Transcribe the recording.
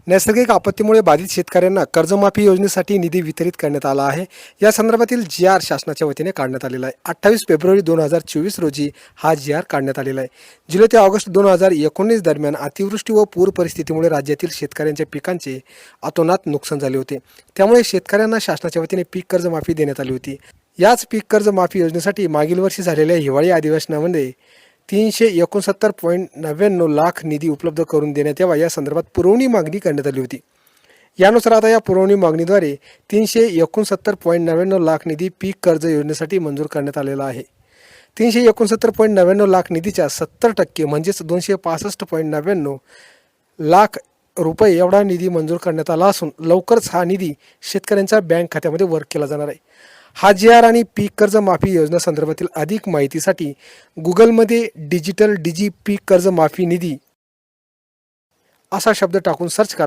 नैसर्गिक आपत्तीमुळे बाधित शेतकऱ्यांना कर्जमाफी योजनेसाठी निधी वितरित करण्यात आला आहे. या संदर्भातील जी.आर. शासनाच्या वतीने काढण्यात आलेला आहे. 28 फेब्रुवारी 2024 रोजी हा जी.आर. काढण्यात आलेला आहे. जुलै ते ऑगस्ट 2019 दरम्यान अतिवृष्टी व पूर परिस्थितीमुळे राज्यातील शेतकऱ्यांच्या पिकांचे अतोनात नुकसान झाले होते. त्यामुळे शेतकऱ्यांना शासनाच्या वतीने पीक कर्जमाफी देण्यात आली होती. याच पीक कर्जमाफी योजनेसाठी मागील वर्षी झालेल्या हिवाळी अधिवेशनामध्ये 369.99 लाख निधी उपलब्ध करून देण्यात यावा या संदर्भात पुरवणी मागणी करण्यात आली होती. यानुसार आता या पुरवणी मागणीद्वारे 369.99 लाख निधी पीक कर्ज योजनेसाठी मंजूर करण्यात आलेला आहे. 369.99 लाख निधीच्या 70% म्हणजेच 265.99 लाख रुपये एवढा निधी मंजूर करण्यात आला असून लवकरच हा निधी शेतकऱ्यांच्या बँक खात्यामध्ये वर्ग केला जाणार आहे. हा जी.आर. आणि पीक कर्ज माफी योजना संदर्भातील अधिक माहितीसाठी गुगलमध्ये डिजिटल पीक कर्ज माफी निधी असा शब्द टाकून सर्च करा.